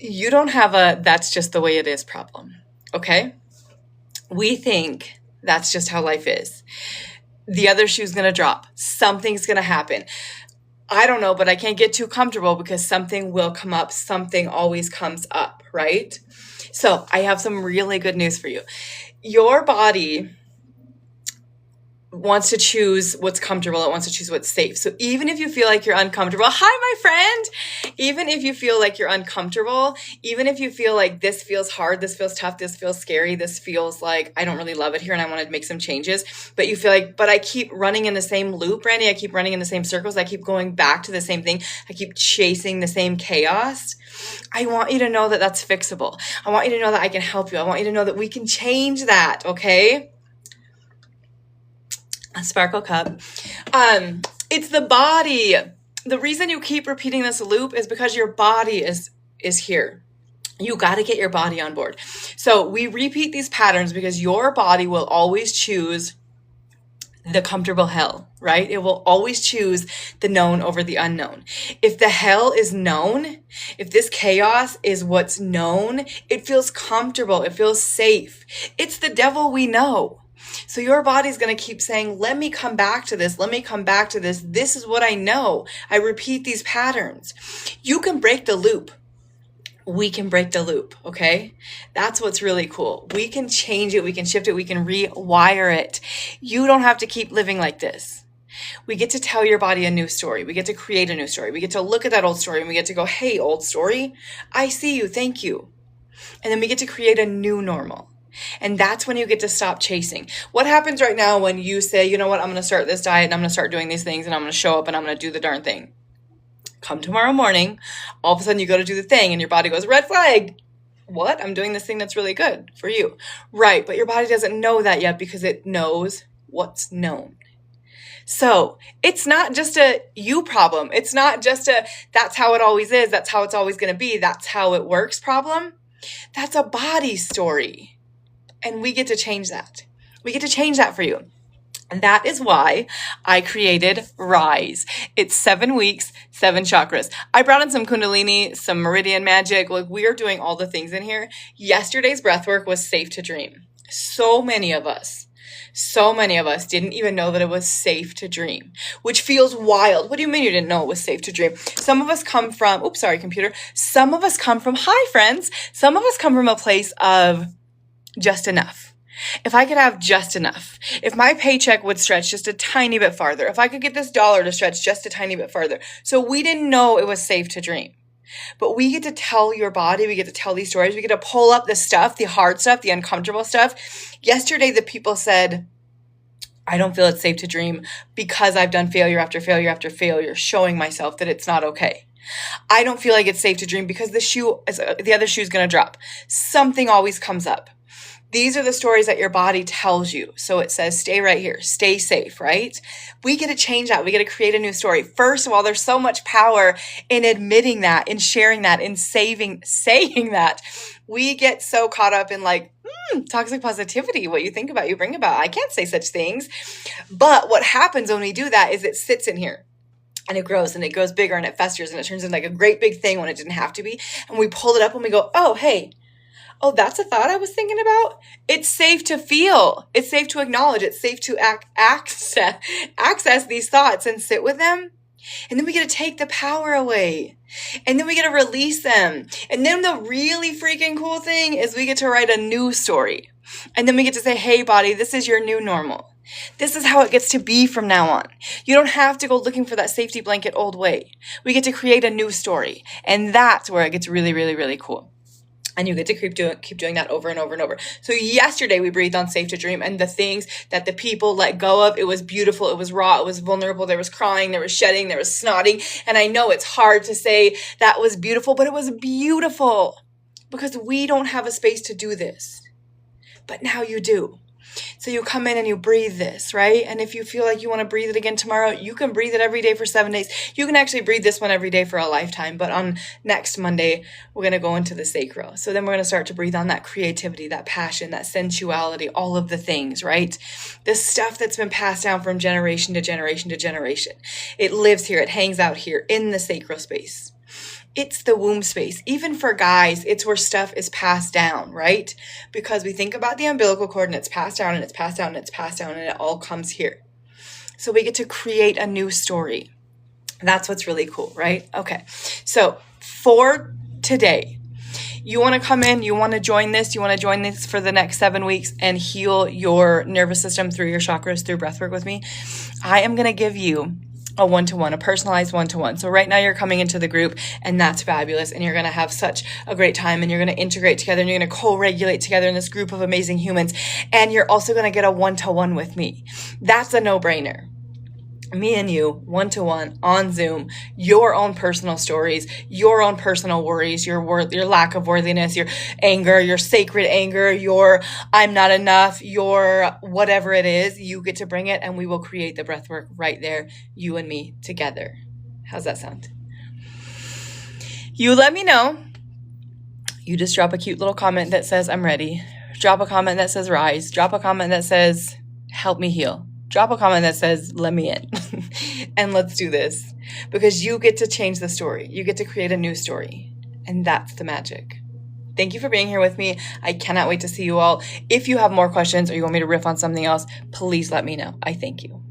You don't have a that's just the way it is problem, okay? We think that's just how life is. The other shoe's going to drop. Something's going to happen. I don't know, but I can't get too comfortable because something will come up. Something always comes up, right? So I have some really good news for you. Your body wants to choose what's comfortable. It wants to choose what's safe. So even if you feel like you're uncomfortable, hi, my friend. Even if you feel like you're uncomfortable, even if you feel like this feels hard, this feels tough, this feels scary, this feels like I don't really love it here and I want to make some changes, but you feel like, but I keep running in the same loop, Randy. I keep running in the same circles. I keep going back to the same thing. I keep chasing the same chaos. I want you to know that that's fixable. I want you to know that I can help you. I want you to know that we can change that, okay? A sparkle cup. It's the body. The reason you keep repeating this loop is because your body is here. You got to get your body on board. So we repeat these patterns because your body will always choose the comfortable hell, right? It will always choose the known over the unknown. If the hell is known, if this chaos is what's known, it feels comfortable. It feels safe. It's the devil we know. So your body's going to keep saying, let me come back to this. Let me come back to this. This is what I know. I repeat these patterns. You can break the loop. We can break the loop, okay? That's what's really cool. We can change it. We can shift it. We can rewire it. You don't have to keep living like this. We get to tell your body a new story. We get to create a new story. We get to look at that old story and we get to go, hey, old story, I see you. Thank you. And then we get to create a new normal. And that's when you get to stop chasing. What happens right now when you say, you know what, I'm going to start this diet and I'm going to start doing these things and I'm going to show up and I'm going to do the darn thing. Come tomorrow morning, all of a sudden you go to do the thing and your body goes, red flag. What? I'm doing this thing that's really good for you. Right. But your body doesn't know that yet because it knows what's known. So it's not just a you problem. It's not just a that's how it always is. That's how it's always going to be. That's how it works problem. That's a body story. And we get to change that. We get to change that for you. And that is why I created Rise. It's 7 weeks, 7 chakras. I brought in some Kundalini, some Meridian magic. Like we are doing all the things in here. Yesterday's breathwork was safe to dream. So many of us didn't even know that it was safe to dream, which feels wild. What do you mean you didn't know it was safe to dream? Some of us come from, Some of us come from, hi friends. Some of us come from a place of just enough. If I could have just enough, if my paycheck would stretch just a tiny bit farther, if I could get this dollar to stretch just a tiny bit farther. So we didn't know it was safe to dream. But we get to tell your body, we get to tell these stories, we get to pull up the stuff, the hard stuff, the uncomfortable stuff. Yesterday, the people said, I don't feel it's safe to dream because I've done failure after failure after failure, showing myself that it's not okay. I don't feel like it's safe to dream because the other shoe is going to drop. Something always comes up. These are the stories that your body tells you. So it says, stay right here, stay safe, right? We get to change that. We get to create a new story. First of all, there's so much power in admitting that, in sharing that, in saying that. We get so caught up in like, toxic positivity, what you think about, you bring about. I can't say such things. But what happens when we do that is it sits in here. And it grows bigger and it festers and it turns into like a great big thing when it didn't have to be. And we pull it up and we go, oh, hey, oh, that's a thought I was thinking about. It's safe to feel. It's safe to acknowledge. It's safe to access these thoughts and sit with them. And then we get to take the power away. And then we get to release them. And then the really freaking cool thing is we get to write a new story. And then we get to say, hey, body, this is your new normal. This is how it gets to be from now on. You don't have to go looking for that safety blanket old way. We get to create a new story. And that's where it gets really, really, really cool. And you get to keep doing that over and over and over. So yesterday we breathed on Safe to Dream and the things that the people let go of. It was beautiful. It was raw. It was vulnerable. There was crying. There was shedding. There was snotting. And I know it's hard to say that was beautiful, but it was beautiful because we don't have a space to do this. But now you do. So you come in and you breathe this, right? And if you feel like you want to breathe it again tomorrow, you can breathe it every day for 7 days. You can actually breathe this one every day for a lifetime. But on next Monday, we're going to go into the sacral. So then we're going to start to breathe on that creativity, that passion, that sensuality, all of the things, right? The stuff that's been passed down from generation to generation to generation. It lives here. It hangs out here in the sacral space. It's the womb space. Even for guys, it's where stuff is passed down, right? Because we think about the umbilical cord and it's passed down and it's passed down and it's passed down and it all comes here. So we get to create a new story. That's what's really cool, right? Okay. So for today, you want to come in, you want to join this for the next 7 weeks and heal your nervous system through your chakras, through breathwork with me. I am going to give you a one-to-one, a personalized one-to-one. So right now you're coming into the group and that's fabulous. And you're going to have such a great time and you're going to integrate together and you're going to co-regulate together in this group of amazing humans. And you're also going to get a one-to-one with me. That's a no-brainer. Me and you, one-to-one on Zoom, your own personal stories, your own personal worries, your lack of worthiness, your anger, your sacred anger, your I'm not enough, your whatever it is, you get to bring it and we will create the breath work right there, you and me together. How's that sound? You let me know. You just drop a cute little comment that says I'm ready. Drop a comment that says rise. Drop a comment that says help me heal. Drop a comment that says, let me in and let's do this, because you get to change the story. You get to create a new story, and that's the magic. Thank you for being here with me. I cannot wait to see you all. If you have more questions or you want me to riff on something else, please let me know. I thank you.